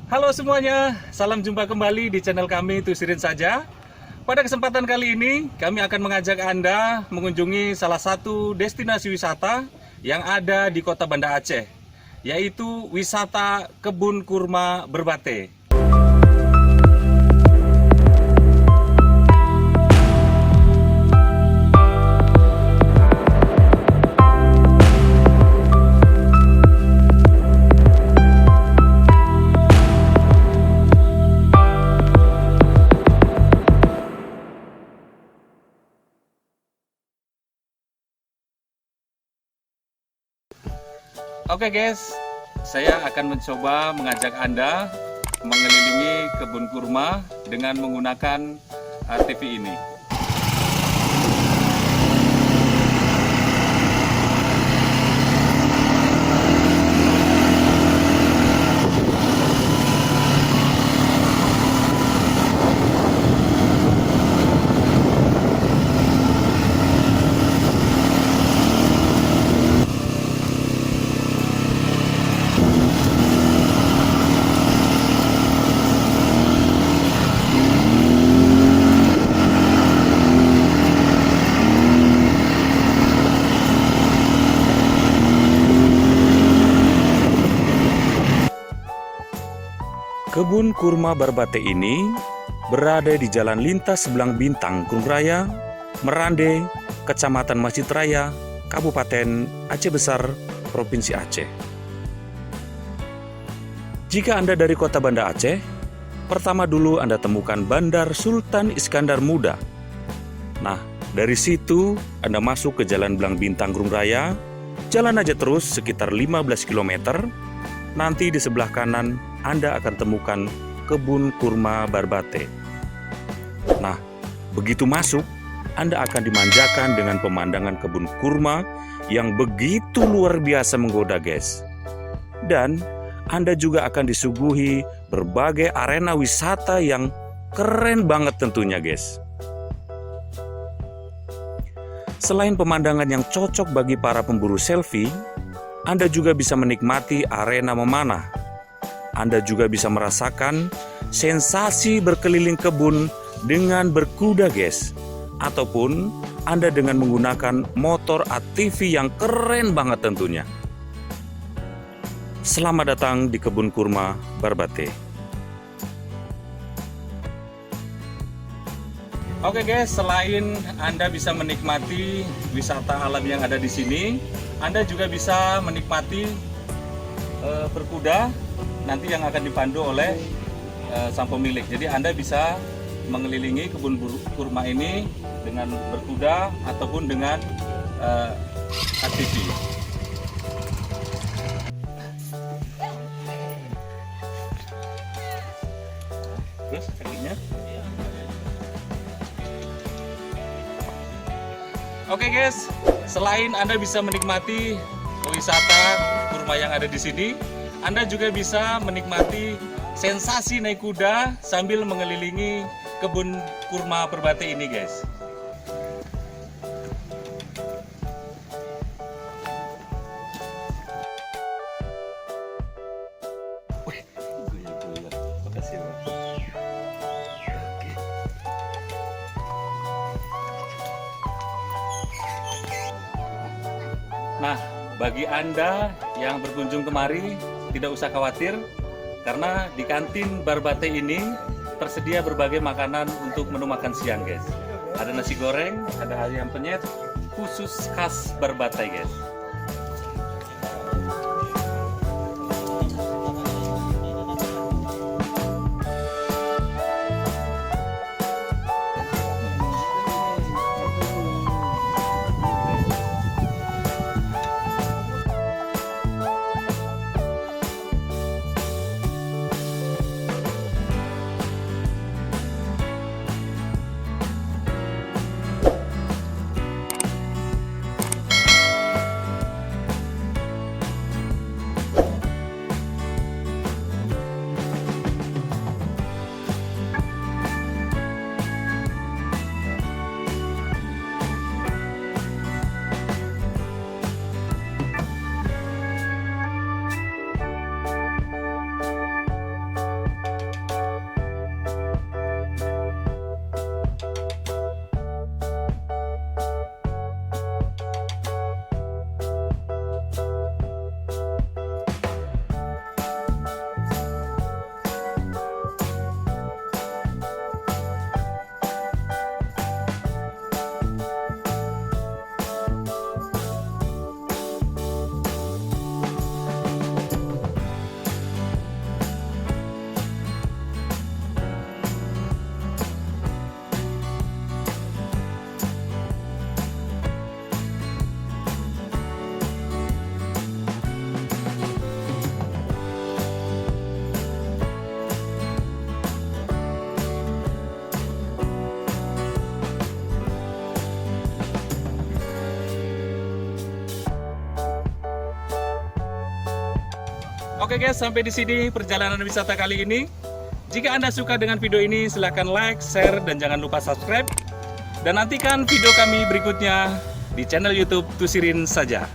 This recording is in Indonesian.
Halo semuanya, salam jumpa kembali di channel kami Tusirin Saja. Pada kesempatan kali ini, kami akan mengajak Anda mengunjungi salah satu destinasi wisata yang ada di kota Banda Aceh, yaitu wisata Kebun Kurma Berbate. Oke guys, saya akan mencoba mengajak Anda mengelilingi kebun kurma dengan menggunakan ATV ini. Kebun Kurma Berbate ini berada di Jalan Lintas Sebelang Bintang, Gunung Raya, Merande, Kecamatan Masjid Raya, Kabupaten Aceh Besar, Provinsi Aceh. Jika Anda dari kota Banda Aceh, pertama dulu Anda temukan Bandar Sultan Iskandar Muda. Nah, dari situ Anda masuk ke Jalan Belang Bintang, Gunung Raya, jalan aja terus sekitar 15 km. Nanti di sebelah kanan Anda akan temukan Kebun Kurma Berbate. Nah, begitu masuk, Anda akan dimanjakan dengan pemandangan kebun kurma yang begitu luar biasa menggoda, guys. Dan Anda juga akan disuguhi berbagai arena wisata yang keren banget tentunya, guys. Selain pemandangan yang cocok bagi para pemburu selfie, Anda juga bisa menikmati arena memanah. Anda juga bisa merasakan sensasi berkeliling kebun dengan berkuda, guys. Ataupun Anda dengan menggunakan motor ATV yang keren banget tentunya. Selamat datang di Kebun Kurma Berbate. Oke guys, selain Anda bisa menikmati wisata alam yang ada di sini, Anda juga bisa menikmati berkuda nanti yang akan dipandu oleh sang pemilik. Jadi Anda bisa mengelilingi kebun kurma ini dengan berkuda ataupun dengan ATV. Terus kakinya. Oke guys, selain Anda bisa menikmati wisata kurma yang ada di sini, Anda juga bisa menikmati sensasi naik kuda sambil mengelilingi kebun kurma Berbate ini, guys. Makasih, Pak. Nah, bagi Anda yang berkunjung kemari, tidak usah khawatir, karena di kantin Berbate ini tersedia berbagai makanan untuk menu makan siang, guys. Ada nasi goreng, ada ayam penyet, khusus khas Berbate, guys. Oke guys, sampai di sini perjalanan wisata kali ini. Jika Anda suka dengan video ini, silahkan like, share, dan jangan lupa subscribe. Dan nantikan video kami berikutnya di channel YouTube Tusirin saja.